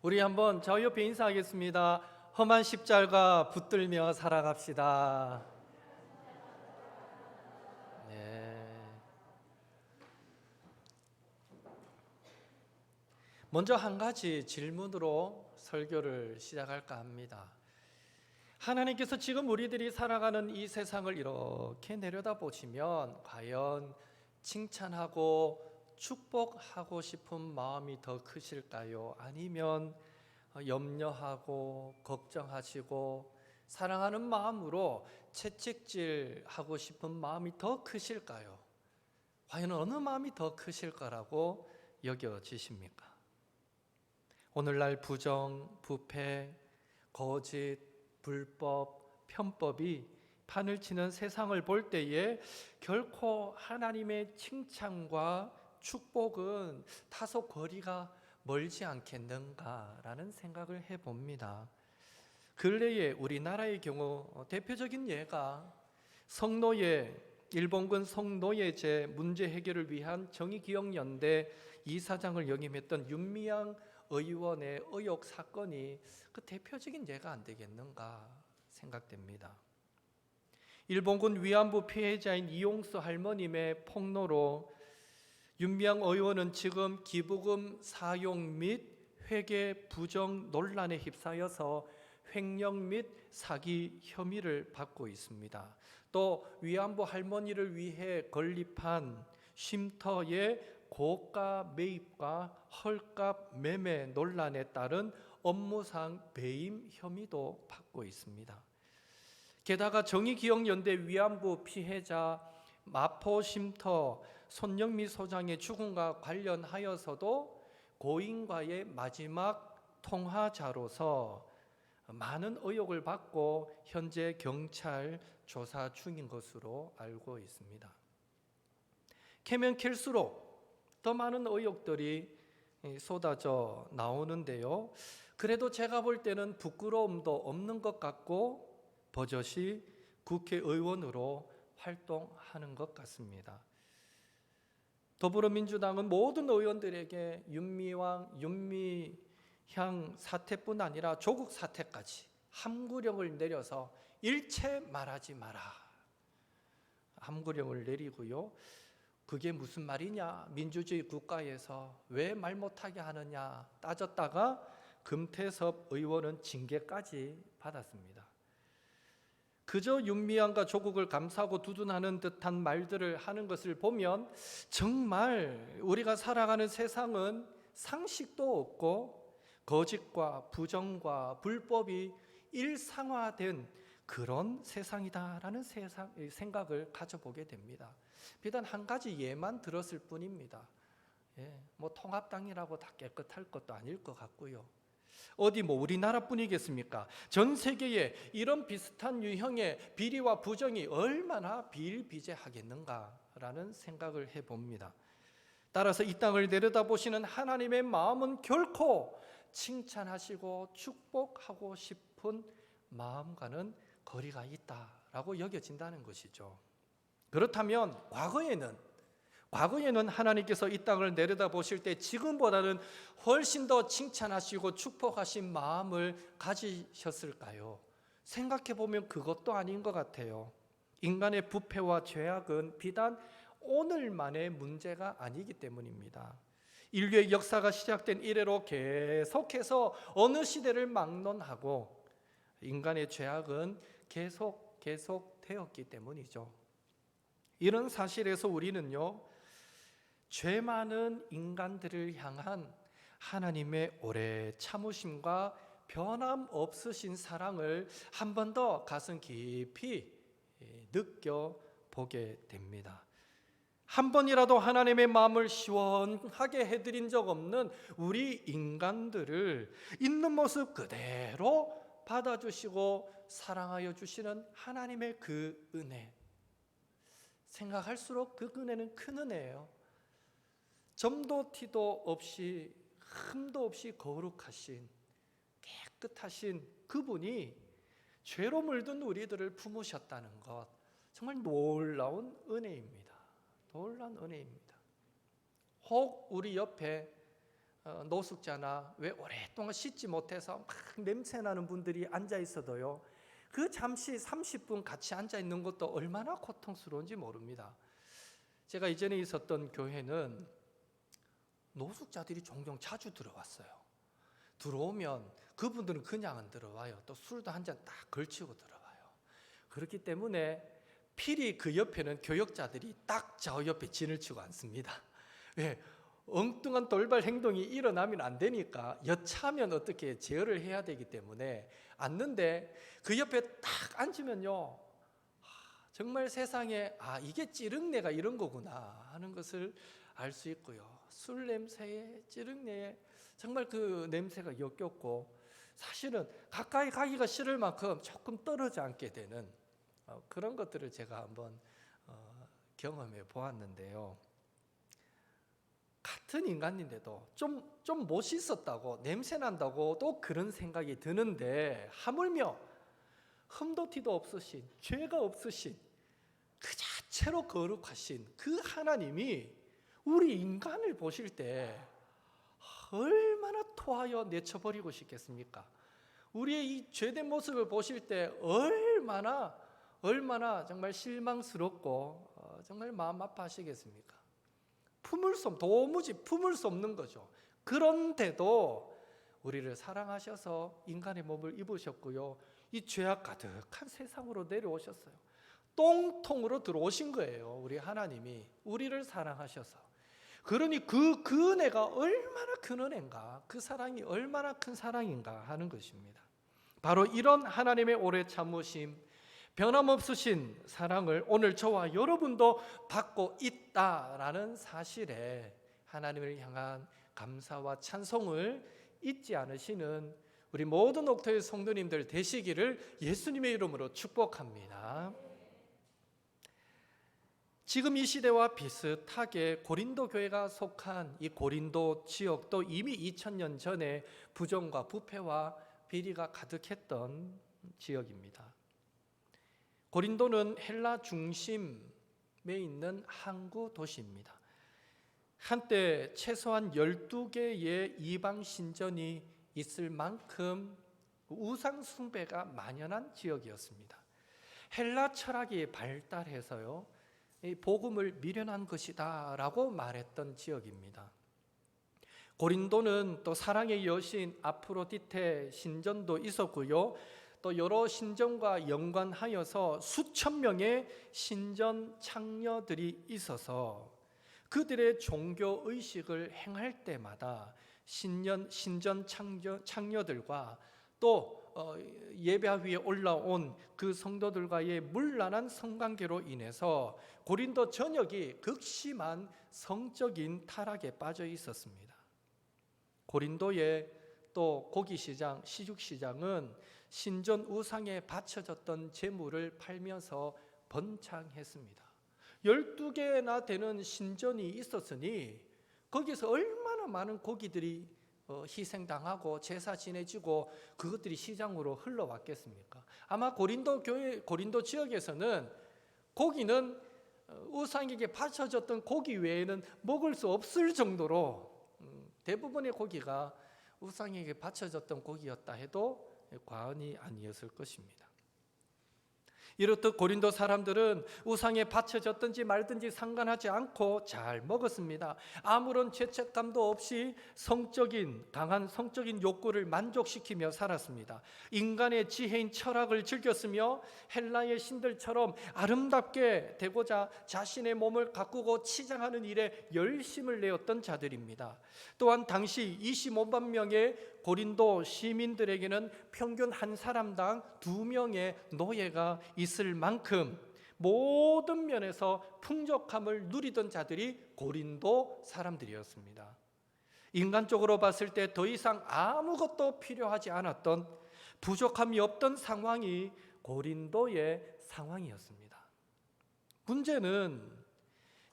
우리 한번 저 옆에 인사하겠습니다. 험한 십자가 붙들며 살아갑시다. 네. 먼저 한 가지 질문으로 설교를 시작할까 합니다. 하나님께서 지금 우리들이 살아가는 이 세상을 이렇게 내려다보시면 과연 칭찬하고 축복하고 싶은 마음이 더 크실까요? 아니면 염려하고 걱정하시고 사랑하는 마음으로 채찍질하고 싶은 마음이 더 크실까요? 과연 어느 마음이 더 크실 거라고 여겨지십니까? 오늘날 부정, 부패, 거짓, 불법, 편법이 판을 치는 세상을 볼 때에 결코 하나님의 칭찬과 축복은 다소 거리가 멀지 않겠는가라는 생각을 해봅니다. 근래에 우리나라의 경우 대표적인 예가 성노예, 일본군 성노예제 문제 해결을 위한 정의기억연대 이사장을 역임했던 윤미향 의원의 의혹 사건이 그 대표적인 예가 안 되겠는가 생각됩니다. 일본군 위안부 피해자인 이용수 할머님의 폭로로 윤미향 의원은 지금 기부금 사용 및 회계 부정 논란에 휩싸여서 횡령 및 사기 혐의를 받고 있습니다. 또 위안부 할머니를 위해 건립한 쉼터의 고가 매입과 헐값 매매 논란에 따른 업무상 배임 혐의도 받고 있습니다. 게다가 정의기억연대 위안부 피해자 마포 쉼터 손영미 소장의 죽음과 관련하여서도 고인과의 마지막 통화자로서 많은 의혹을 받고 현재 경찰 조사 중인 것으로 알고 있습니다. 캐면 캘수록 더 많은 의혹들이 쏟아져 나오는데요. 그래도 제가 볼 때는 부끄러움도 없는 것 같고 버젓이 국회의원으로 활동하는 것 같습니다. 더불어민주당은 모든 의원들에게 윤미향 사태뿐 아니라 조국 사태까지 함구령을 내려서 일체 말하지 마라. 함구령을 내리고요. 그게 무슨 말이냐? 민주주의 국가에서 왜 말 못하게 하느냐 따졌다가 금태섭 의원은 징계까지 받았습니다. 그저 윤미향과 조국을 감싸고 두둔하는 듯한 말들을 하는 것을 보면 정말 우리가 살아가는 세상은 상식도 없고 거짓과 부정과 불법이 일상화된 그런 세상이다라는 생각을 가져보게 됩니다. 비단 한 가지 예만 들었을 뿐입니다. 통합당이라고 다 깨끗할 것도 아닐 것 같고요. 어디 우리나라뿐이겠습니까? 전 세계에 이런 비슷한 유형의 비리와 부정이 얼마나 비일비재하겠는가라는 생각을 해봅니다. 따라서 이 땅을 내려다보시는 하나님의 마음은 결코 칭찬하시고 축복하고 싶은 마음과는 거리가 있다라고 여겨진다는 것이죠. 그렇다면 과거에는 하나님께서 이 땅을 내려다보실 때 지금보다는 훨씬 더 칭찬하시고 축복하신 마음을 가지셨을까요? 생각해 보면 그것도 아닌 것 같아요. 인간의 부패와 죄악은 비단 오늘만의 문제가 아니기 때문입니다. 인류의 역사가 시작된 이래로 계속해서 어느 시대를 막론하고 인간의 죄악은 계속 되었기 때문이죠. 이런 사실에서 우리는요, 죄 많은 인간들을 향한 하나님의 오래 참으심과 변함없으신 사랑을 한 번 더 가슴 깊이 느껴보게 됩니다. 한 번이라도 하나님의 마음을 시원하게 해드린 적 없는 우리 인간들을 있는 모습 그대로 받아주시고 사랑하여 주시는 하나님의 그 은혜, 생각할수록 그 은혜는 큰 은혜예요. 점도 티도 없이 흠도 없이 거룩하신 깨끗하신 그분이 죄로 물든 우리들을 품으셨다는 것, 정말 놀라운 은혜입니다. 놀라운 은혜입니다. 혹 우리 옆에 노숙자나 왜 오랫동안 씻지 못해서 막 냄새나는 분들이 앉아 있어도요, 그 잠시 30분 같이 앉아 있는 것도 얼마나 고통스러운지 모릅니다. 제가 이전에 있었던 교회는 노숙자들이 종종 자주 들어왔어요. 들어오면 그분들은 그냥 안 들어와요. 또 술도 한 잔 딱 걸치고 들어와요. 그렇기 때문에 필히 그 옆에는 교역자들이 딱 저 옆에 진을 치고 앉습니다. 왜? 엉뚱한 돌발 행동이 일어나면 안 되니까 여차하면 어떻게 제어를 해야 되기 때문에 앉는데, 그 옆에 딱 앉으면요, 정말 세상에 이게 찌릉내가 이런 거구나 하는 것을 알 수 있고요. 술 냄새에 찌릉내에 정말 그 냄새가 역겹고, 사실은 가까이 가기가 싫을 만큼 조금 떨어져 앉게 되는 그런 것들을 제가 한번 경험해 보았는데요. 같은 인간인데도 좀 못 씻었다고 냄새 난다고 또 그런 생각이 드는데, 하물며 흠도 티도 없으신, 죄가 없으신, 그 자체로 거룩하신 그 하나님이 우리 인간을 보실 때 얼마나 토하여 내쳐버리고 싶겠습니까? 우리의 이 죄된 모습을 보실 때 얼마나 정말 실망스럽고 정말 마음 아파하시겠습니까? 도무지 품을 수 없는 거죠. 그런데도 우리를 사랑하셔서 인간의 몸을 입으셨고요, 이 죄악 가득한 세상으로 내려오셨어요. 똥통으로 들어오신 거예요. 우리 하나님이 우리를 사랑하셔서. 그러니 그 은혜가 얼마나 큰 은혜인가, 그 사랑이 얼마나 큰 사랑인가 하는 것입니다. 바로 이런 하나님의 오래 참으심, 변함없으신 사랑을 오늘 저와 여러분도 받고 있다라는 사실에 하나님을 향한 감사와 찬송을 잊지 않으시는 우리 모든 옥토의 성도님들 되시기를 예수님의 이름으로 축복합니다. 지금 이 시대와 비슷하게 고린도 교회가 속한 이 고린도 지역도 이미 2000년 전에 부정과 부패와 비리가 가득했던 지역입니다. 고린도는 헬라 중심에 있는 항구 도시입니다. 한때 최소한 12개의 이방 신전이 있을 만큼 우상 숭배가 만연한 지역이었습니다. 헬라 철학이 발달해서요, 복음을 미련한 것이다 라고 말했던 지역입니다. 고린도는 또 사랑의 여신 아프로디테 신전도 있었고요, 또 여러 신전과 연관하여서 수천 명의 신전 창녀들이 있어서 그들의 종교 의식을 행할 때마다 신전 창녀들과 또 예배 위에 올라온 그 성도들과의 문란한 성관계로 인해서 고린도 전역이 극심한 성적인 타락에 빠져 있었습니다. 고린도의 또 고기시장, 시죽시장은 신전 우상에 바쳐졌던 재물을 팔면서 번창했습니다. 12개나 되는 신전이 있었으니 거기서 얼마나 많은 고기들이 희생당하고 제사 지내지고 그것들이 시장으로 흘러왔겠습니까? 아마 고린도 지역에서는 고기는 우상에게 바쳐졌던 고기 외에는 먹을 수 없을 정도로 대부분의 고기가 우상에게 바쳐졌던 고기였다 해도 과언이 아니었을 것입니다. 이렇듯 고린도 사람들은 우상에 바쳐졌든지 말든지 상관하지 않고 잘 먹었습니다. 아무런 죄책감도 없이 강한 성적인 욕구를 만족시키며 살았습니다. 인간의 지혜인 철학을 즐겼으며 헬라의 신들처럼 아름답게 되고자 자신의 몸을 가꾸고 치장하는 일에 열심을 내었던 자들입니다. 또한 당시 25만 명의 고린도 시민들에게는 평균 한 사람당 2명의 노예가 있을 만큼 모든 면에서 풍족함을 누리던 자들이 고린도 사람들이었습니다. 인간적으로 봤을 때 더 이상 아무것도 필요하지 않았던, 부족함이 없던 상황이 고린도의 상황이었습니다. 문제는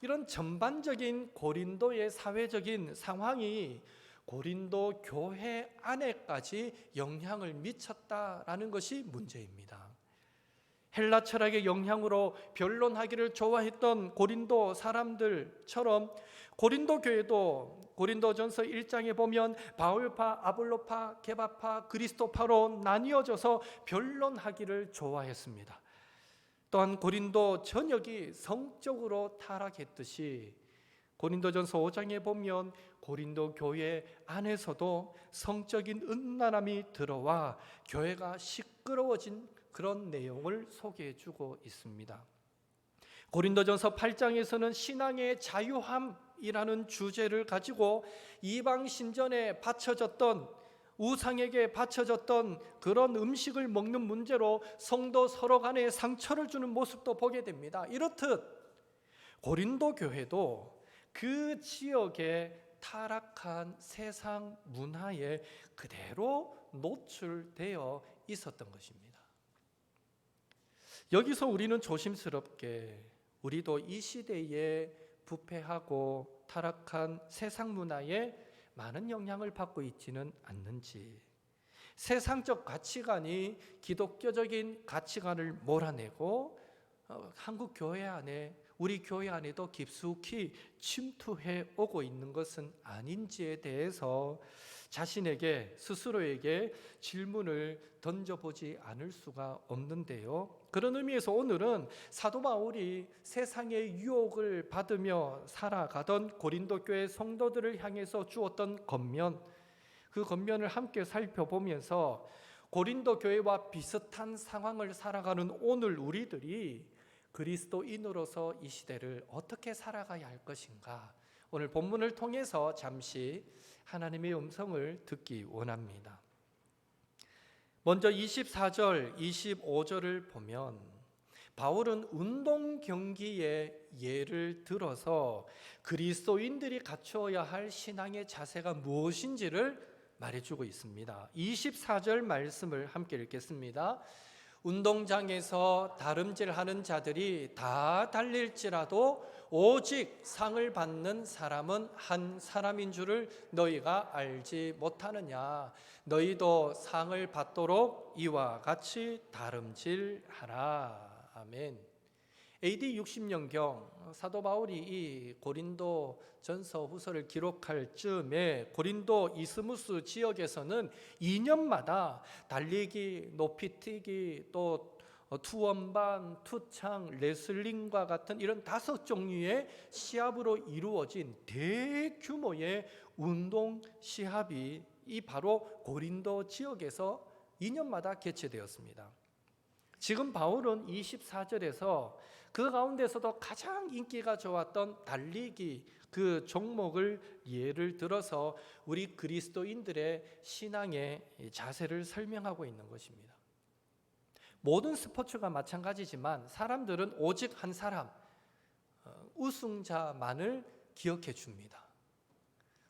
이런 전반적인 고린도의 사회적인 상황이 고린도 교회 안에까지 영향을 미쳤다라는 것이 문제입니다. 헬라 철학의 영향으로 변론하기를 좋아했던 고린도 사람들처럼 고린도 교회도 고린도전서 1장에 보면 바울파, 아볼로파, 게바파, 그리스도파로 나뉘어져서 변론하기를 좋아했습니다. 또한 고린도 전역이 성적으로 타락했듯이 고린도전서 5장에 보면 고린도 교회 안에서도 성적인 음란함이 들어와 교회가 시끄러워진 그런 내용을 소개해주고 있습니다. 고린도전서 8장에서는 신앙의 자유함이라는 주제를 가지고 이방 신전에 바쳐졌던, 우상에게 바쳐졌던 그런 음식을 먹는 문제로 성도 서로 간에 상처를 주는 모습도 보게 됩니다. 이렇듯 고린도 교회도 그 지역의 타락한 세상 문화에 그대로 노출되어 있었던 것입니다. 여기서 우리는 조심스럽게 우리도 이 시대에 부패하고 타락한 세상 문화에 많은 영향을 받고 있지는 않는지, 세상적 가치관이 기독교적인 가치관을 몰아내고 한국 교회 안에, 우리 교회 안에도 깊숙이 침투해 오고 있는 것은 아닌지에 대해서 자신에게, 스스로에게 질문을 던져보지 않을 수가 없는데요. 그런 의미에서 오늘은 사도 바울이 세상의 유혹을 받으며 살아가던 고린도 교회 성도들을 향해서 주었던 권면, 그 권면을 함께 살펴보면서 고린도 교회와 비슷한 상황을 살아가는 오늘 우리들이 그리스도인으로서 이 시대를 어떻게 살아가야 할 것인가, 오늘 본문을 통해서 잠시 하나님의 음성을 듣기 원합니다. 먼저 24절, 25절을 보면 바울은 운동 경기의 예를 들어서 그리스도인들이 갖추어야 할 신앙의 자세가 무엇인지를 말해주고 있습니다. 24절 말씀을 함께 읽겠습니다. 운동장에서 다름질하는 자들이 다 달릴지라도 오직 상을 받는 사람은 한 사람인 줄을 너희가 알지 못하느냐. 너희도 상을 받도록 이와 같이 다름질하라. 아멘. AD 60년경 사도 바울이 이 고린도 전서 후서를 기록할 즈음에 고린도 이스무스 지역에서는 2년마다 달리기, 높이뛰기, 또 투원반, 투창, 레슬링과 같은 이런 5종류의 시합으로 이루어진 대규모의 운동 시합이 이 바로 고린도 지역에서 2년마다 개최되었습니다. 지금 바울은 24절에서 그 가운데서도 가장 인기가 좋았던 달리기, 그 종목을 예를 들어서 우리 그리스도인들의 신앙의 자세를 설명하고 있는 것입니다. 모든 스포츠가 마찬가지지만 사람들은 오직 한 사람, 우승자만을 기억해 줍니다.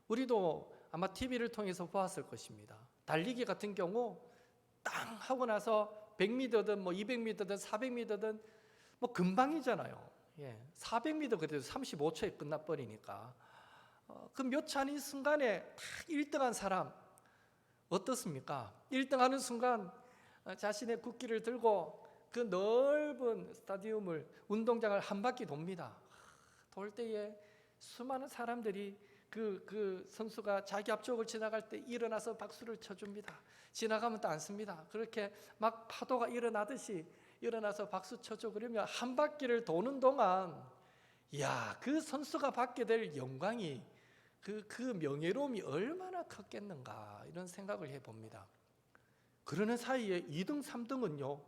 우리도 아마 TV를 통해서 보았을 것입니다. 달리기 같은 경우 땅 하고 나서 100m든 200m든 400m든 금방이잖아요. 400m 그래도 35초에 끝나버리니까 그 몇 차는 순간에 딱 1등한 사람 어떻습니까? 1등하는 순간 자신의 국기를 들고 그 넓은 스타디움을, 운동장을 한 바퀴 돕니다. 돌 때에 수많은 사람들이 그 선수가 자기 앞쪽을 지나갈 때 일어나서 박수를 쳐줍니다. 지나가면 또 않습니다. 그렇게 막 파도가 일어나듯이 일어나서 박수 쳐줘. 그러면 한 바퀴를 도는 동안 그 선수가 받게 될 영광이, 그 명예로움이 얼마나 컸겠는가, 이런 생각을 해봅니다. 그러는 사이에 2등, 3등은요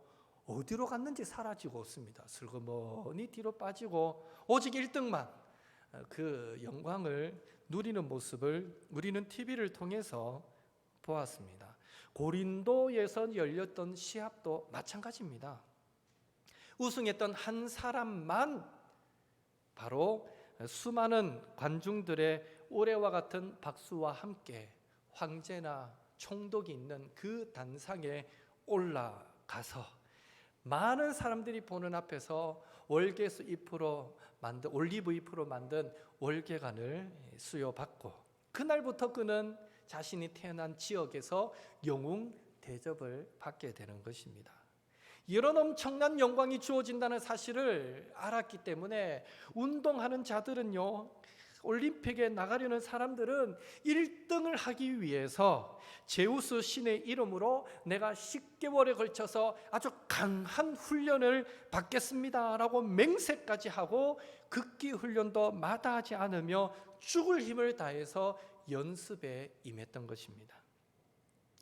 어디로 갔는지 사라지고 없습니다. 슬그머니 뒤로 빠지고 오직 1등만 그 영광을 누리는 모습을 우리는 TV를 통해서 보았습니다. 고린도에서 열렸던 시합도 마찬가지입니다. 우승했던 한 사람만 바로 수많은 관중들의 올해와 같은 박수와 함께 황제나 총독이 있는 그 단상에 올라가서 많은 사람들이 보는 앞에서 월계수 잎으로 만든, 올리브 잎으로 만든 월계관을 수여받고, 그날부터 그는 자신이 태어난 지역에서 영웅 대접을 받게 되는 것입니다. 이런 엄청난 영광이 주어진다는 사실을 알았기 때문에 운동하는 자들은요 올림픽에 나가려는 사람들은 1등을 하기 위해서 제우스 신의 이름으로 내가 10개월에 걸쳐서 아주 강한 훈련을 받겠습니다라고 맹세까지 하고 극기 훈련도 마다하지 않으며 죽을 힘을 다해서 연습에 임했던 것입니다.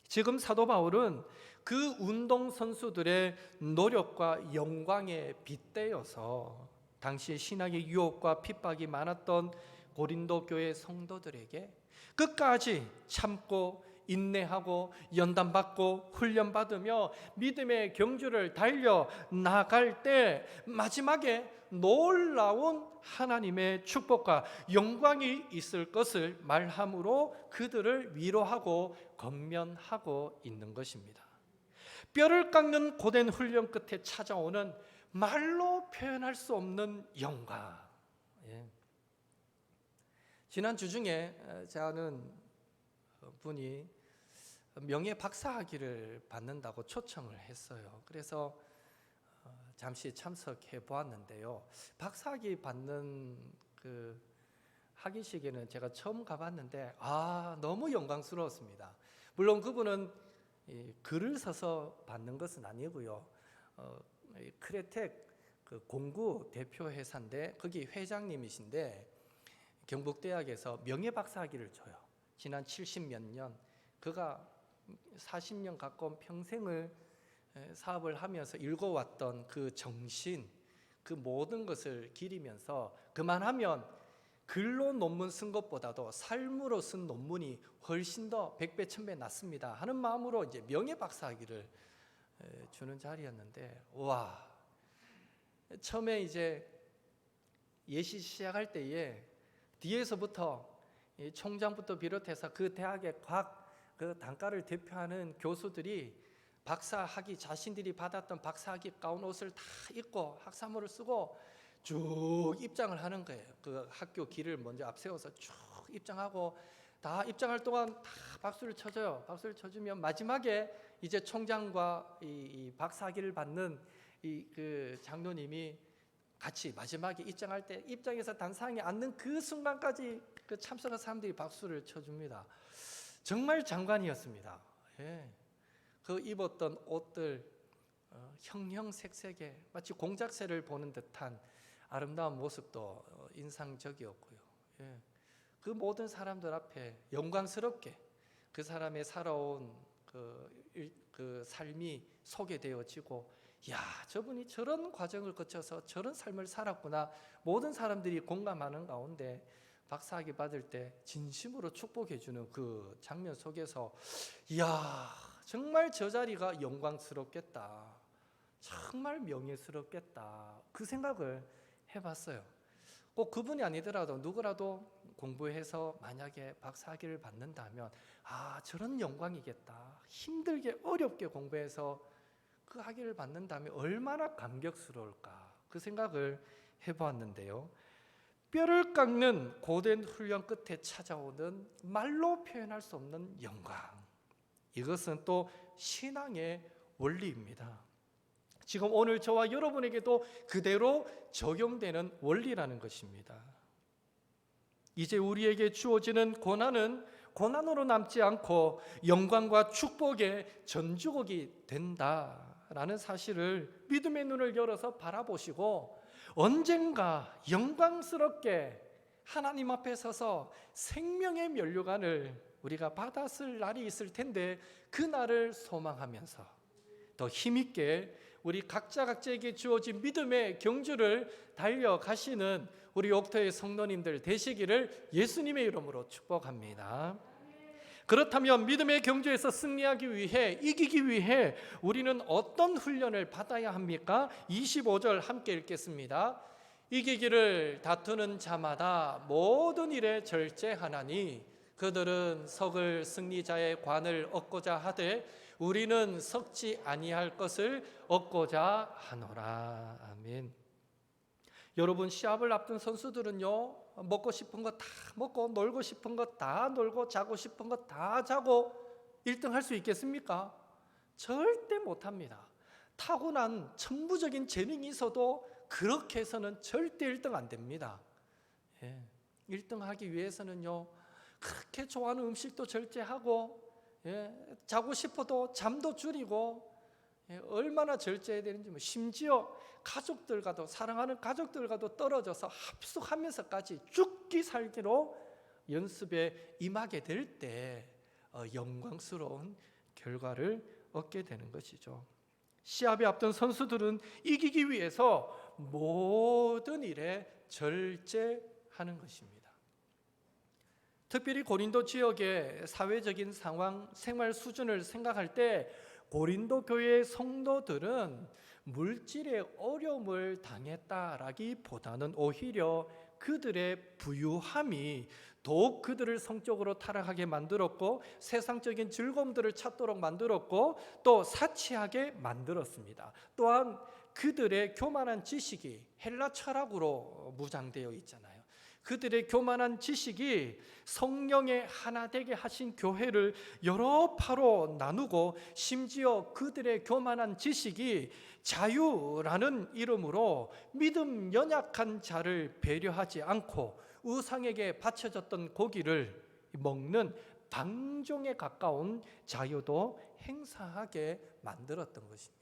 지금 사도 바울은 그 운동선수들의 노력과 영광에 빗대어서 당시 신학의 유혹과 핍박이 많았던 고린도 교회 성도들에게 끝까지 참고 인내하고 연단받고 훈련받으며 믿음의 경주를 달려 나갈 때 마지막에 놀라운 하나님의 축복과 영광이 있을 것을 말함으로 그들을 위로하고 건면하고 있는 것입니다. 뼈를 깎는 고된 훈련 끝에 찾아오는 말로 표현할 수 없는 영광. 지난 주 중에 제가 아는 분이 명예 박사학위를 받는다고 초청을 했어요. 그래서 잠시 참석해 보았는데요. 박사학위 받는 그 학위식에는 제가 처음 가봤는데 너무 영광스러웠습니다. 물론 그분은 글을 써서 받는 것은 아니고요. 크레텍 그 공구 대표 회사인데 거기 회장님이신데 경북대학에서 명예박사학위를 줘요. 지난 70몇 년 그가 40년 가까운 평생을 사업을 하면서 읽어왔던 그 정신, 그 모든 것을 기리면서 그만하면 글로 논문 쓴 것보다도 삶으로 쓴 논문이 훨씬 더 100배, 1000배 낫습니다 하는 마음으로 이제 명예박사학위를 주는 자리였는데, 와, 처음에 이제 예시 시작할 때에 뒤에서부터 총장부터 비롯해서 그 대학의 각 그 단과를 대표하는 교수들이 박사학위, 자신들이 받았던 박사학위 가운 옷을 다 입고 학사모를 쓰고 쭉 입장을 하는 거예요. 그 학교 길을 먼저 앞세워서 쭉 입장하고 다 입장할 동안 다 박수를 쳐줘요. 박수를 쳐주면 마지막에 이제 총장과 이 박사학위를 받는 그 장로님이 같이 마지막에 입장할 때 입장에서 단상에 앉는 그 순간까지 그 참석한 사람들이 박수를 쳐줍니다. 정말 장관이었습니다. 그 입었던 옷들 형형색색에 마치 공작새를 보는 듯한 아름다운 모습도 인상적이었고요. 그 모든 사람들 앞에 영광스럽게 그 사람의 살아온 그 삶이 소개되어지고, 야, 저분이 저런 과정을 거쳐서 저런 삶을 살았구나. 모든 사람들이 공감하는 가운데 박사학위 받을 때 진심으로 축복해 주는 그 장면 속에서, 이야, 정말 저 자리가 영광스럽겠다, 정말 명예스럽겠다, 그 생각을 해봤어요. 꼭 그분이 아니더라도 누구라도 공부해서 만약에 박사학위를 받는다면 저런 영광이겠다, 힘들게 어렵게 공부해서 그 학위를 받는다면 얼마나 감격스러울까, 그 생각을 해보았는데요. 뼈를 깎는 고된 훈련 끝에 찾아오는 말로 표현할 수 없는 영광, 이것은 또 신앙의 원리입니다. 지금 오늘 저와 여러분에게도 그대로 적용되는 원리라는 것입니다. 이제 우리에게 주어지는 고난은 고난으로 남지 않고 영광과 축복의 전주곡이 된다라는 사실을 믿음의 눈을 열어서 바라보시고, 언젠가 영광스럽게 하나님 앞에 서서 생명의 면류관을 우리가 받았을 날이 있을 텐데, 그 날을 소망하면서 더 힘있게 우리 각자에게 주어진 믿음의 경주를 달려가시는 우리 옥터의 성도님들 되시기를 예수님의 이름으로 축복합니다. 그렇다면 믿음의 경주에서 승리하기 위해, 이기기 위해 우리는 어떤 훈련을 받아야 합니까? 25절 함께 읽겠습니다. 이기기를 다투는 자마다 모든 일에 절제하나니 그들은 석을 승리자의 관을 얻고자 하되 우리는 썩지 아니할 것을 얻고자 하노라. 아멘. 여러분, 시합을 앞둔 선수들은요, 먹고 싶은 거 다 먹고 놀고 싶은 거 다 놀고 자고 싶은 거 다 자고 1등 할 수 있겠습니까? 절대 못합니다. 타고난 천부적인 재능이 있어도 그렇게 해서는 절대 1등 안 됩니다. 1등 하기 위해서는요, 그렇게 좋아하는 음식도 절제하고, 자고 싶어도 잠도 줄이고, 얼마나 절제해야 되는지, 심지어 가족들과도, 사랑하는 가족들과도 떨어져서 합숙하면서까지 죽기 살기로 연습에 임하게 될 때 영광스러운 결과를 얻게 되는 것이죠. 시합에 앞둔 선수들은 이기기 위해서 모든 일에 절제하는 것입니다. 특별히 고린도 지역의 사회적인 상황, 생활 수준을 생각할 때 고린도 교회의 성도들은 물질의 어려움을 당했다라기보다는 오히려 그들의 부유함이 더욱 그들을 성적으로 타락하게 만들었고, 세상적인 즐거움들을 찾도록 만들었고, 또 사치하게 만들었습니다. 또한 그들의 교만한 지식이 헬라 철학으로 무장되어 있잖아요. 그들의 교만한 지식이 성령의 하나 되게 하신 교회를 여러 파로 나누고, 심지어 그들의 교만한 지식이 자유라는 이름으로 믿음 연약한 자를 배려하지 않고 우상에게 바쳐졌던 고기를 먹는 방종에 가까운 자유도 행사하게 만들었던 것입니다.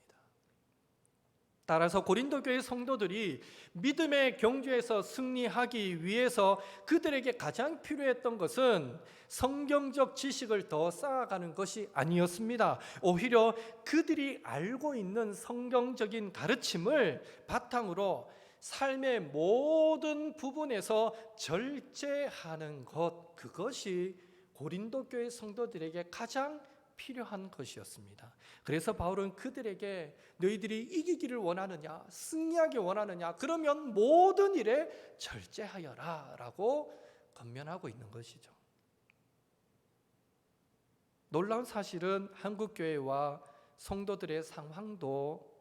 따라서 고린도 교회 성도들이 믿음의 경주에서 승리하기 위해서 그들에게 가장 필요했던 것은 성경적 지식을 더 쌓아가는 것이 아니었습니다. 오히려 그들이 알고 있는 성경적인 가르침을 바탕으로 삶의 모든 부분에서 절제하는 것, 그것이 고린도 교회 성도들에게 가장 필요한 것이었습니다. 그래서 바울은 그들에게 너희들이 이기기를 원하느냐, 승리하기 원하느냐, 그러면 모든 일에 절제하여라 라고 권면하고 있는 것이죠. 놀라운 사실은 한국교회와 성도들의 상황도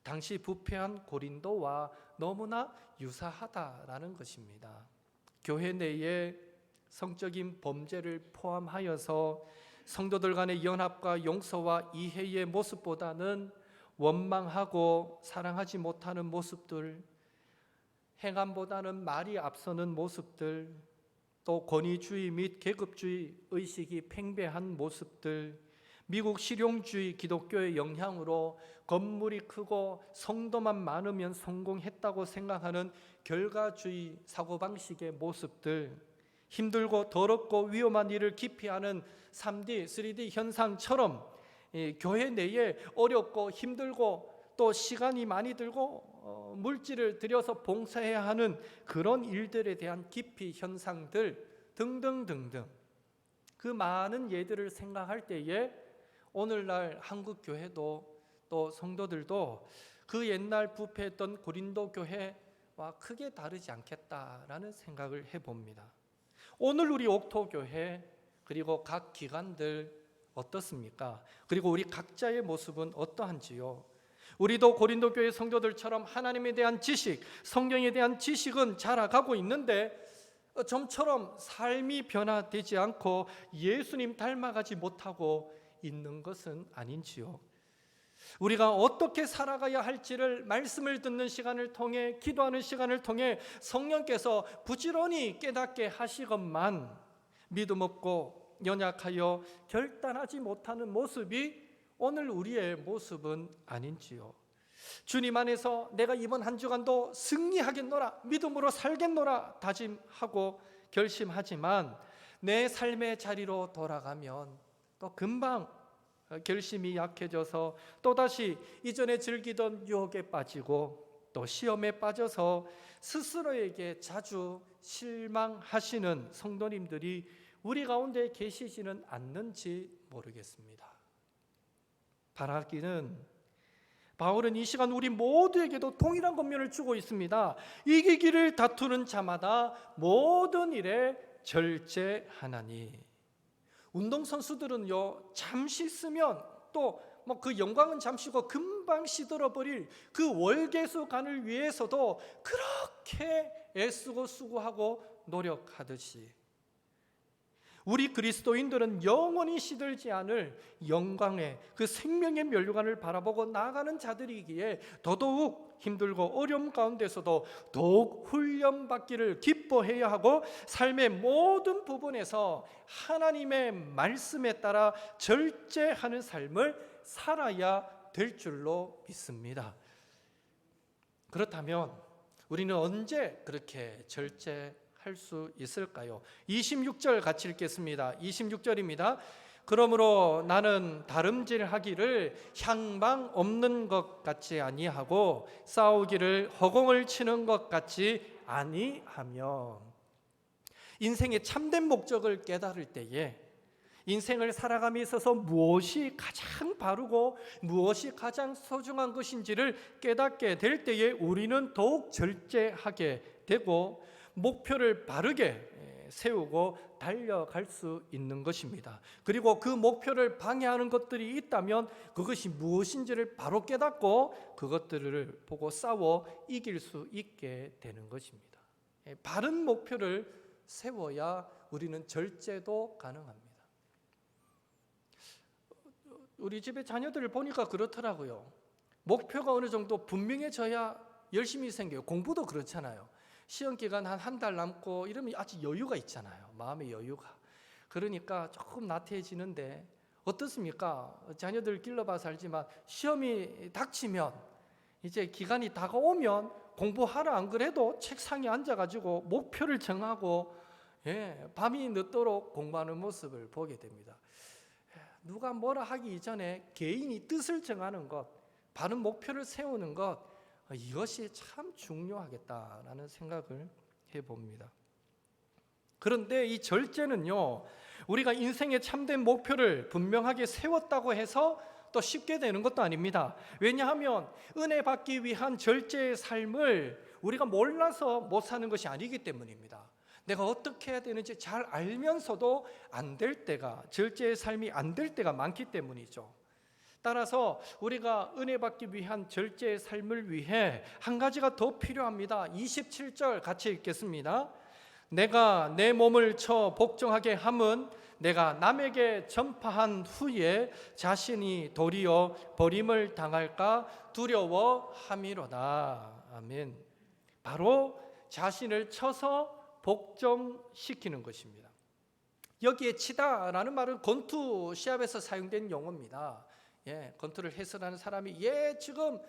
당시 부패한 고린도와 너무나 유사하다라는 것입니다. 교회 내에 성적인 범죄를 포함하여서 성도들 간의 연합과 용서와 이해의 모습보다는 원망하고 사랑하지 못하는 모습들, 행함보다는 말이 앞서는 모습들, 또 권위주의 및 계급주의 의식이 팽배한 모습들, 미국 실용주의 기독교의 영향으로 건물이 크고 성도만 많으면 성공했다고 생각하는 결과주의 사고방식의 모습들, 힘들고 더럽고 위험한 일을 기피하는 3D, 3D 현상처럼 교회 내에 어렵고 힘들고 또 시간이 많이 들고 물질을 들여서 봉사해야 하는 그런 일들에 대한 기피 현상들 등등등등, 그 많은 예들을 생각할 때에 오늘날 한국 교회도 또 성도들도 그 옛날 부패했던 고린도 교회와 크게 다르지 않겠다라는 생각을 해봅니다. 오늘 우리 옥토교회 그리고 각 기관들 어떻습니까? 그리고 우리 각자의 모습은 어떠한지요? 우리도 고린도 교회 성도들처럼 하나님에 대한 지식, 성경에 대한 지식은 자라가고 있는데 좀처럼 삶이 변화되지 않고 예수님 닮아가지 못하고 있는 것은 아닌지요? 우리가 어떻게 살아가야 할지를 말씀을 듣는 시간을 통해, 기도하는 시간을 통해 성령께서 부지런히 깨닫게 하시건만 믿음 없고 연약하여 결단하지 못하는 모습이 오늘 우리의 모습은 아닌지요? 주님 안에서 내가 이번 한 주간도 승리하겠노라, 믿음으로 살겠노라 다짐하고 결심하지만 내 삶의 자리로 돌아가면 또 금방 결심이 약해져서 또다시 이전에 즐기던 유혹에 빠지고 또 시험에 빠져서 스스로에게 자주 실망하시는 성도님들이 우리 가운데 계시지는 않는지 모르겠습니다. 바라기는 바울은 이 시간 우리 모두에게도 동일한 권면을 주고 있습니다. 이기기를 다투는 자마다 모든 일에 절제하나니. 운동선수들은요, 잠시 쓰면 또 그 영광은 잠시고 금방 시들어버릴 그 월계수관을 위해서도 그렇게 애쓰고 수고하고 노력하듯이 우리 그리스도인들은 영원히 시들지 않을 영광의 그 생명의 면류관을 바라보고 나아가는 자들이기에 더더욱 힘들고 어려움 가운데서도 더욱 훈련받기를 기뻐해야 하고 삶의 모든 부분에서 하나님의 말씀에 따라 절제하는 삶을 살아야 될 줄로 믿습니다. 그렇다면 우리는 언제 그렇게 절제할 수 있을까요? 26절 같이 읽겠습니다. 26절입니다. 그러므로 나는 다름질하기를 향방 없는 것 같지 아니하고 싸우기를 허공을 치는 것 같지 아니하며, 인생의 참된 목적을 깨달을 때에 인생을 살아감에 있어서 무엇이 가장 바르고 무엇이 가장 소중한 것인지를 깨닫게 될 때에 우리는 더욱 절제하게 되고 목표를 바르게 세우고 달려갈 수 있는 것입니다. 그리고 그 목표를 방해하는 것들이 있다면 그것이 무엇인지를 바로 깨닫고 그것들을 보고 싸워 이길 수 있게 되는 것입니다. 바른 목표를 세워야 우리는 절제도 가능합니다. 우리 집의 자녀들을 보니까 그렇더라고요. 목표가 어느 정도 분명해져야 열심히 생겨요. 공부도 그렇잖아요. 시험 기간 한 달 남고 이러면 아직 여유가 있잖아요. 마음의 여유가. 그러니까 조금 나태해지는데 어떻습니까? 자녀들 길러봐서 알지만 시험이 닥치면 이제 기간이 다가오면 공부하라 안 그래도 책상에 앉아가지고 목표를 정하고 밤이 늦도록 공부하는 모습을 보게 됩니다. 누가 뭐라 하기 이전에 개인이 뜻을 정하는 것, 바른 목표를 세우는 것, 이것이 참 중요하겠다라는 생각을 해봅니다. 그런데 이 절제는요, 우리가 인생의 참된 목표를 분명하게 세웠다고 해서 또 쉽게 되는 것도 아닙니다. 왜냐하면 은혜 받기 위한 절제의 삶을 우리가 몰라서 못 사는 것이 아니기 때문입니다. 내가 어떻게 해야 되는지 잘 알면서도 안 될 때가, 절제의 삶이 안 될 때가 많기 때문이죠. 따라서 우리가 은혜 받기 위한 절제의 삶을 위해 한 가지가 더 필요합니다. 27절 같이 읽겠습니다. 내가 내 몸을 쳐 복종하게 함은 내가 남에게 전파한 후에 자신이 도리어 버림을 당할까 두려워함이로다. 아멘. 바로 자신을 쳐서 복종시키는 것입니다. 여기에 치다라는 말은 권투 시합에서 사용된 용어입니다. 권투를 해설하는 사람이 지금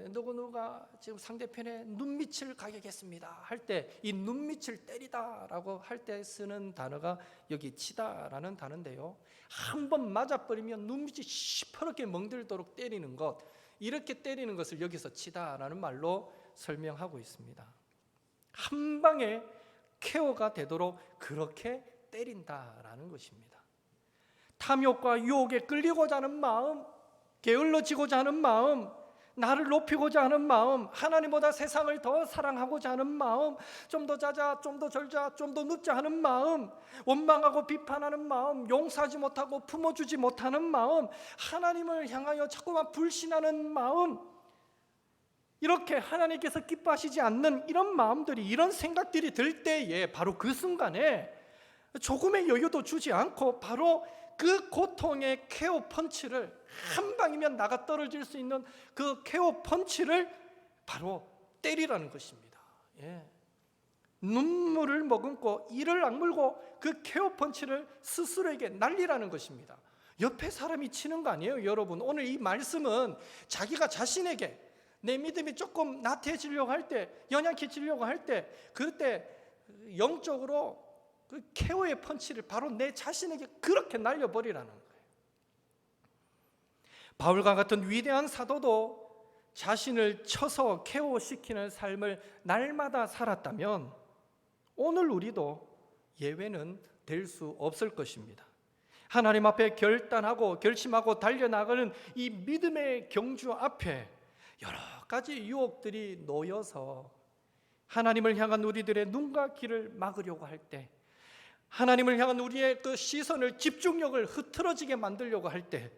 누구누가 지금 상대편의 눈밑을 가격했습니다 할 때 이 눈밑을 때리다라고 할 때 쓰는 단어가 여기 치다라는 단어인데요. 한 번 맞아버리면 눈밑이 시퍼렇게 멍들도록 때리는 것, 이렇게 때리는 것을 여기서 치다라는 말로 설명하고 있습니다. 한 방에 KO가 되도록 그렇게 때린다라는 것입니다. 탐욕과 유혹에 끌리고자 하는 마음, 게을러지고자 하는 마음, 나를 높이고자 하는 마음, 하나님보다 세상을 더 사랑하고자 하는 마음, 좀 더 자자, 좀 더 절자, 좀 더 눕자 하는 마음, 원망하고 비판하는 마음, 용서하지 못하고 품어주지 못하는 마음, 하나님을 향하여 자꾸만 불신하는 마음, 이렇게 하나님께서 기뻐하시지 않는 이런 마음들이, 이런 생각들이 들 때에 바로 그 순간에 조금의 여유도 주지 않고 바로 그 고통의 KO 펀치를, 한 방이면 나가 떨어질 수 있는 그 KO 펀치를 바로 때리라는 것입니다. 눈물을 머금고 이를 악물고 그 KO 펀치를 스스로에게 날리라는 것입니다. 옆에 사람이 치는 거 아니에요, 여러분. 오늘 이 말씀은 자기가 자신에게 내 믿음이 조금 나태해지려고 할 때, 연약해지려고 할 때, 그때 영적으로 그 KO의 펀치를 바로 내 자신에게 그렇게 날려버리라는 거예요. 바울과 같은 위대한 사도도 자신을 쳐서 KO시키는 삶을 날마다 살았다면 오늘 우리도 예외는 될 수 없을 것입니다. 하나님 앞에 결단하고 결심하고 달려나가는 이 믿음의 경주 앞에 여러 가지 유혹들이 놓여서 하나님을 향한 우리들의 눈과 귀를 막으려고 할 때, 하나님을 향한 우리의 그 시선을, 집중력을 흐트러지게 만들려고 할 때,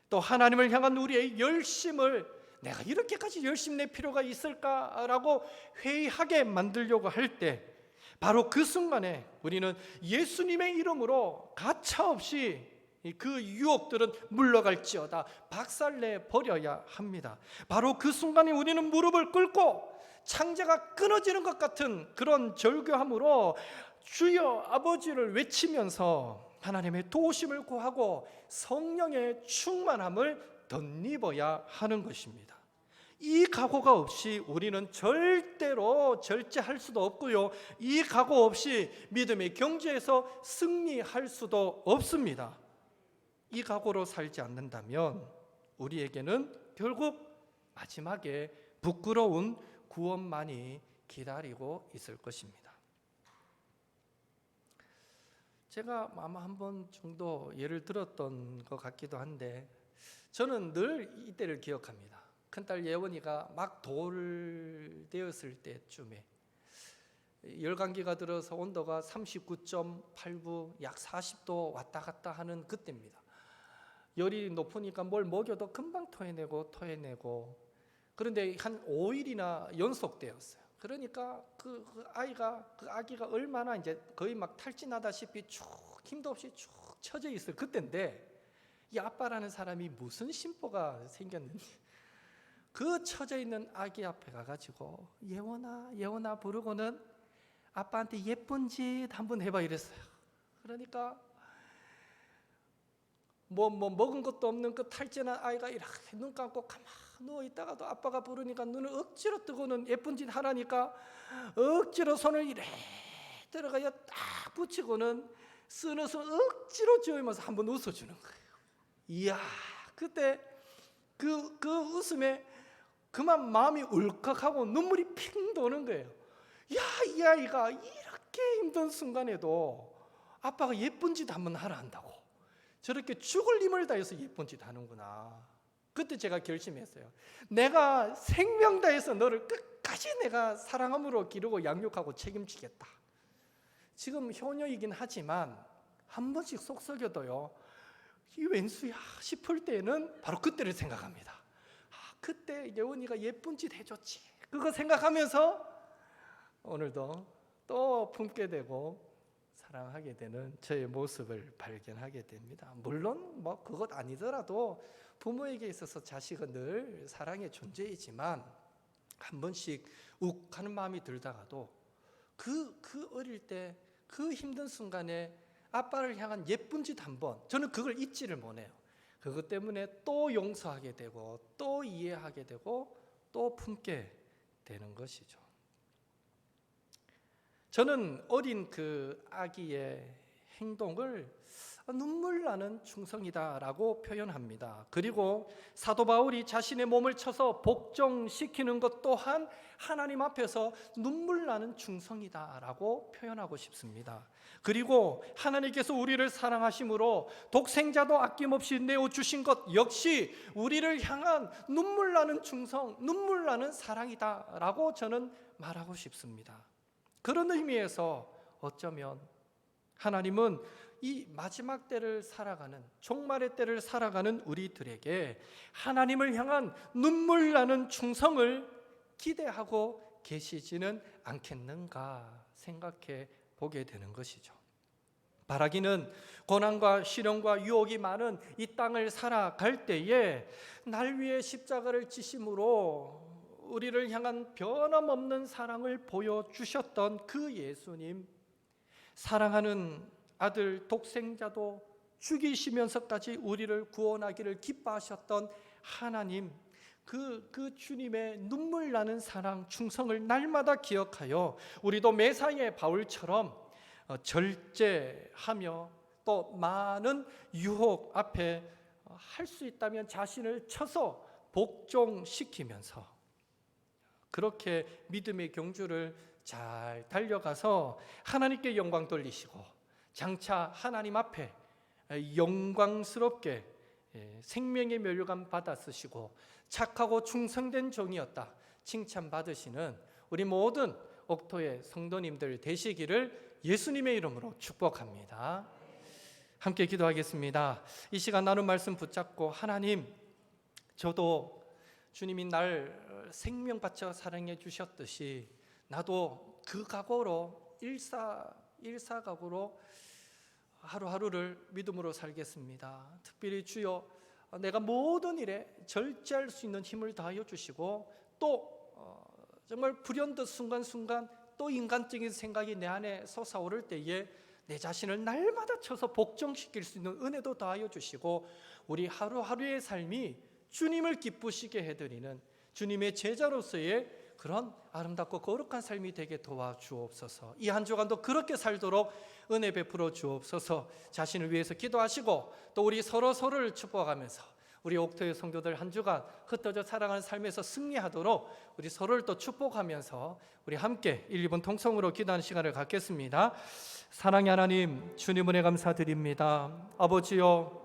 또 하나님을 향한 우리의 열심을 내가 이렇게까지 열심 낼 필요가 있을까라고 회의하게 만들려고 할 때, 바로 그 순간에 우리는 예수님의 이름으로 가차없이 그 유혹들은 물러갈지어다 박살내 버려야 합니다. 바로 그 순간에 우리는 무릎을 꿇고 창자가 끊어지는 것 같은 그런 절규함으로 주여 아버지를 외치면서 하나님의 도우심을 구하고 성령의 충만함을 덧입어야 하는 것입니다. 이 각오가 없이 우리는 절대로 절제할 수도 없고요, 이 각오 없이 믿음의 경주에서 승리할 수도 없습니다. 이 각오로 살지 않는다면 우리에게는 결국 마지막에 부끄러운 구원만이 기다리고 있을 것입니다. 제가 아마 한 번 정도 예를 들었던 것 같기도 한데, 저는 늘 이때를 기억합니다. 큰딸 예원이가 막 돌 되었을 때쯤에 열감기가 들어서 온도가 39.89, 약 40도 왔다 갔다 하는 그때입니다. 열이 높으니까 뭘 먹여도 금방 토해내고 그런데 한 5일이나 연속되었어요. 그러니까 그 아기가 얼마나 이제 거의 막 탈진하다시피 쭉 힘도 없이 쭉 처져 있을 그때인데, 이 아빠라는 사람이 무슨 심보가 생겼는지 그 처져 있는 아기 앞에 가가지고 예원아 부르고는 아빠한테 예쁜 짓 한번 해봐 이랬어요. 그러니까 뭐 먹은 것도 없는 그 탈진한 아이가 이렇게 눈 감고 가만 누워 있다가도 아빠가 부르니까 눈을 억지로 뜨고는 예쁜 짓 하라니까 억지로 손을 이래 들어가야 딱 붙이고는 쓰는 손 억지로 지으면서 한번 웃어주는 거예요. 이야, 그때 그 웃음에 그만 마음이 울컥하고 눈물이 핑 도는 거예요. 야, 이 아이가 이렇게 힘든 순간에도 아빠가 예쁜 짓 한번 하라 한다고 저렇게 죽을 힘을 다해서 예쁜 짓 하는구나. 그때 제가 결심했어요. 내가 생명 다해서 너를 끝까지 내가 사랑함으로 기르고 양육하고 책임지겠다. 지금 효녀이긴 하지만 한 번씩 속 썩여도요, 이 웬수야 싶을 때는 바로 그때를 생각합니다. 그때 예원이가 예쁜 짓 해줬지, 그거 생각하면서 오늘도 또 품게 되고 사랑하게 되는 저의 모습을 발견하게 됩니다. 물론 뭐 그것 아니더라도 부모에게 있어서 자식은 늘 사랑의 존재이지만 한 번씩 욱하는 마음이 들다가도 그 어릴 때 그 힘든 순간에 아빠를 향한 예쁜 짓 한 번, 저는 그걸 잊지를 못해요. 그것 때문에 또 용서하게 되고 또 이해하게 되고 또 품게 되는 것이죠. 저는 어린 그 아기의 행동을 눈물 나는 충성이다라고 표현합니다. 그리고 사도 바울이 자신의 몸을 쳐서 복종시키는 것 또한 하나님 앞에서 눈물 나는 충성이다라고 표현하고 싶습니다. 그리고 하나님께서 우리를 사랑하심으로 독생자도 아낌없이 내어주신 것 역시 우리를 향한 눈물 나는 충성, 눈물 나는 사랑이다라고 저는 말하고 싶습니다. 그런 의미에서 어쩌면 하나님은 이 마지막 때를 살아가는, 종말의 때를 살아가는 우리들에게 하나님을 향한 눈물 나는 충성을 기대하고 계시지는 않겠는가 생각해 보게 되는 것이죠. 바라기는 고난과 시련과 유혹이 많은 이 땅을 살아갈 때에 날 위해 십자가를 지심으로 우리를 향한 변함없는 사랑을 보여주셨던 그 예수님, 사랑하는 아들 독생자도 죽이시면서까지 우리를 구원하기를 기뻐하셨던 하나님, 그 주님의 눈물 나는 사랑, 충성을 날마다 기억하여 우리도 매사에 바울처럼 절제하며 또 많은 유혹 앞에 할 수 있다면 자신을 쳐서 복종시키면서 그렇게 믿음의 경주를 잘 달려가서 하나님께 영광 돌리시고 장차 하나님 앞에 영광스럽게 생명의 면류관 받아 쓰시고 착하고 충성된 종이었다 칭찬받으시는 우리 모든 옥토의 성도님들 되시기를 예수님의 이름으로 축복합니다. 함께 기도하겠습니다. 이 시간 나눈 말씀 붙잡고 하나님, 저도 주님이 날 생명 바쳐 사랑해 주셨듯이 나도 그 각오로 일사각오로 하루하루를 믿음으로 살겠습니다. 특별히 주여 내가 모든 일에 절제할 수 있는 힘을 다하여 주시고 또 정말 불현듯 순간순간 또 인간적인 생각이 내 안에 솟아오를 때에 내 자신을 날마다 쳐서 복종시킬 수 있는 은혜도 다하여 주시고 우리 하루하루의 삶이 주님을 기쁘시게 해드리는 주님의 제자로서의 그런 아름답고 거룩한 삶이 되게 도와주옵소서. 이 한 주간도 그렇게 살도록 은혜 베풀어 주옵소서. 자신을 위해서 기도하시고 또 우리 서로를 축복하면서 우리 옥토의 성도들 한 주간 흩어져 살아가는 삶에서 승리하도록 우리 서로를 또 축복하면서 우리 함께 1, 2분 통성으로 기도하는 시간을 갖겠습니다. 사랑의 하나님, 주님 은혜 감사드립니다. 아버지요,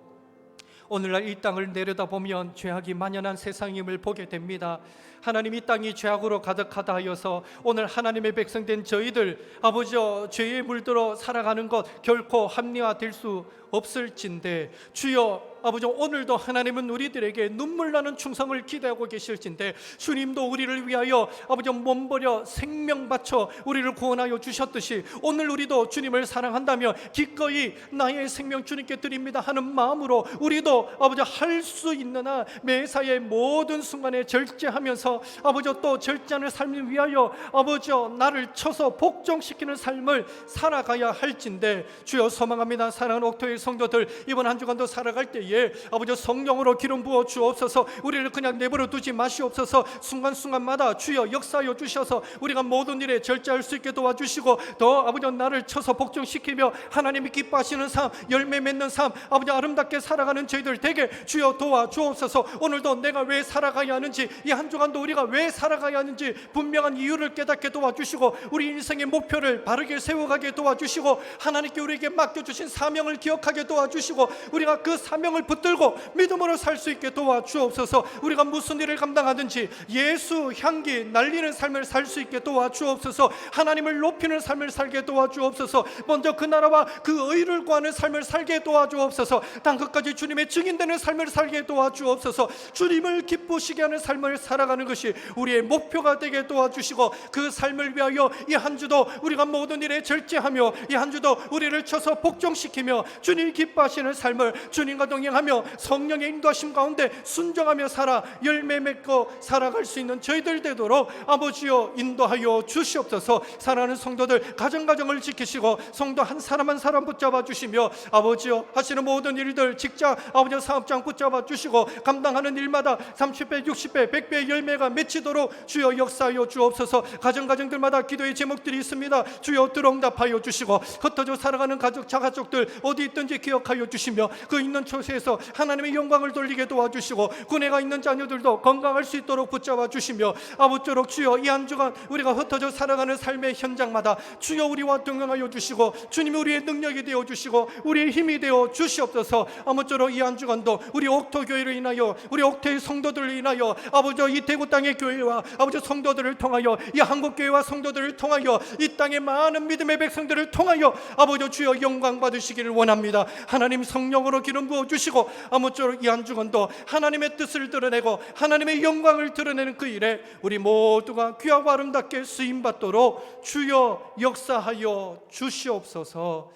오늘날 이 땅을 내려다보면 죄악이 만연한 세상임을 보게 됩니다. 하나님, 이 땅이 죄악으로 가득하다 하여서 오늘 하나님의 백성된 저희들 아버지여 죄에 물들어 살아가는 것 결코 합리화될 수 없을진데 주여 아버지, 오늘도 하나님은 우리들에게 눈물 나는 충성을 기대하고 계실진데 주님도 우리를 위하여 아버지 몸버려 생명 바쳐 우리를 구원하여 주셨듯이 오늘 우리도 주님을 사랑한다며 기꺼이 나의 생명 주님께 드립니다 하는 마음으로 우리도 아버지 할 수 있는 한 매사의 모든 순간에 절제하면서 아버지 또 절제하는 삶을 위하여 아버지 나를 쳐서 복종시키는 삶을 살아가야 할진데 주여 소망합니다. 사랑하는 옥토의 성도들, 이번 한 주간도 살아갈 때에 아버지 성령으로 기름 부어 주옵소서. 우리를 그냥 내버려 두지 마시옵소서. 순간순간마다 주여 역사하여 주셔서 우리가 모든 일에 절제할 수 있게 도와주시고 더 아버지 나를 쳐서 복종시키며 하나님이 기뻐하시는 삶, 열매 맺는 삶, 아버지 아름답게 살아가는 저희들 되게 주여 도와주옵소서. 오늘도 내가 왜 살아가야 하는지, 이 한 주간도 우리가 왜 살아가야 하는지 분명한 이유를 깨닫게 도와주시고 우리 인생의 목표를 바르게 세워가게 도와주시고 하나님께 우리에게 맡겨주신 사명을 기억하게 도와주시고 우리가 그 사명을 붙들고 믿음으로 살 수 있게 도와주옵소서. 우리가 무슨 일을 감당하든지 예수 향기 날리는 삶을 살 수 있게 도와주옵소서. 하나님을 높이는 삶을 살게 도와주옵소서. 먼저 그 나라와 그 의를 구하는 삶을 살게 도와주옵소서. 땅끝까지 주님의 증인되는 삶을 살게 도와주옵소서. 주님을 기쁘시게 하는 삶을 살아가는 것이 우리의 목표가 되게 도와주시고 그 삶을 위하여 이 한 주도 우리가 모든 일에 절제하며 이 한 주도 우리를 쳐서 복종시키며 주님 기뻐하시는 삶을 주님과 동행하며 성령의 인도하심 가운데 순종하며 살아 열매 맺고 살아갈 수 있는 저희들 되도록 아버지여 인도하여 주시옵소서. 사랑하는 성도들 가정을 지키시고 성도 한 사람 한 사람 붙잡아 주시며 아버지여 하시는 모든 일들 직장 아버지 사업장 붙잡아 주시고 감당하는 일마다 30배 60배 100배의 열매가 맺히도록 주여 역사하여 주옵소서. 가정들마다 기도의 제목들이 있습니다. 주여 들응답하여 주시고 흩어져 살아가는 가족 자가족들 어디 있든지 기억하여 주시며 그 있는 곳에서 하나님의 영광을 돌리게 도와주시고 군애가 있는 자녀들도 건강할 수 있도록 붙잡아 주시며 아무쪼록 주여 이 한 주간 우리가 흩어져 살아가는 삶의 현장마다 주여 우리와 동행하여 주시고 주님이 우리의 능력이 되어 주시고 우리의 힘이 되어 주시옵소서. 아무쪼록 이 한 주간도 우리 옥토교회를 인하여 우리 옥토의 성도들을 인하여 아버지 이 대구 땅의 교회와 아버지 성도들을 통하여 이 한국교회와 성도들을 통하여 이 땅의 많은 믿음의 백성들을 통하여 아버지 주여 영광 받으시기를 원합니다. 하나님 성령으로 기름 부어 주시고 아무쪼록 이 한 주간도 하나님의 뜻을 드러내고 하나님의 영광을 드러내는 그 일에 우리 모두가 귀하고 아름답게 쓰임받도록 주여 역사하여 주시옵소서.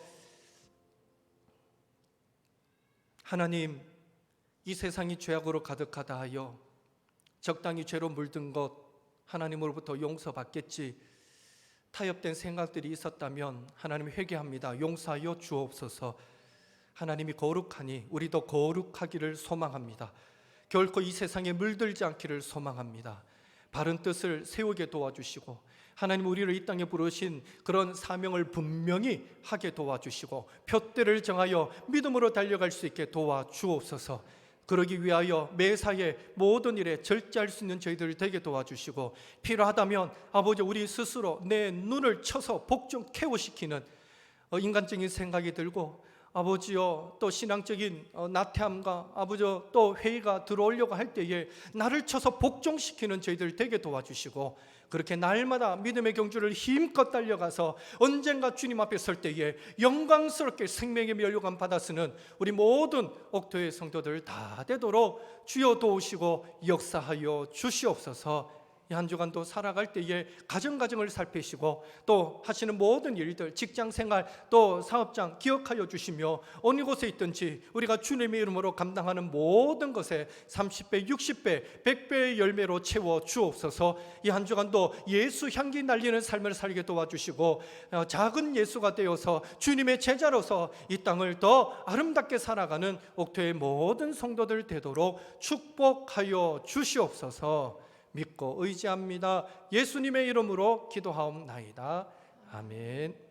하나님, 이 세상이 죄악으로 가득하다 하여 적당히 죄로 물든 것 하나님으로부터 용서받겠지 타협된 생각들이 있었다면 하나님 회개합니다. 용서하여 주옵소서. 하나님이 거룩하니 우리도 거룩하기를 소망합니다. 결코 이 세상에 물들지 않기를 소망합니다. 바른 뜻을 세우게 도와주시고 하나님 우리를 이 땅에 부르신 그런 사명을 분명히 하게 도와주시고 표대를 정하여 믿음으로 달려갈 수 있게 도와주옵소서. 그러기 위하여 매사에 모든 일에 절제할 수 있는 저희들을 되게 도와주시고 필요하다면 아버지 우리 스스로 내 눈을 쳐서 복종 케어시키는 인간적인 생각이 들고 아버지여 또 신앙적인 나태함과 아버지여 또 회의가 들어오려고 할 때에 나를 쳐서 복종시키는 저희들 되게 도와주시고 그렇게 날마다 믿음의 경주를 힘껏 달려가서 언젠가 주님 앞에 설 때에 영광스럽게 생명의 면류관 받아 쓰는 우리 모든 옥토의 성도들 다 되도록 주여 도우시고 역사하여 주시옵소서. 이 한 주간도 살아갈 때에 가정을 살피시고 또 하시는 모든 일들, 직장생활 또 사업장 기억하여 주시며 어느 곳에 있든지 우리가 주님의 이름으로 감당하는 모든 것에 30배, 60배, 100배의 열매로 채워 주옵소서. 이 한 주간도 예수 향기 날리는 삶을 살게 도와주시고 작은 예수가 되어서 주님의 제자로서 이 땅을 더 아름답게 살아가는 옥토의 모든 성도들 되도록 축복하여 주시옵소서. 믿고 의지합니다. 예수님의 이름으로 기도하옵나이다. 아멘.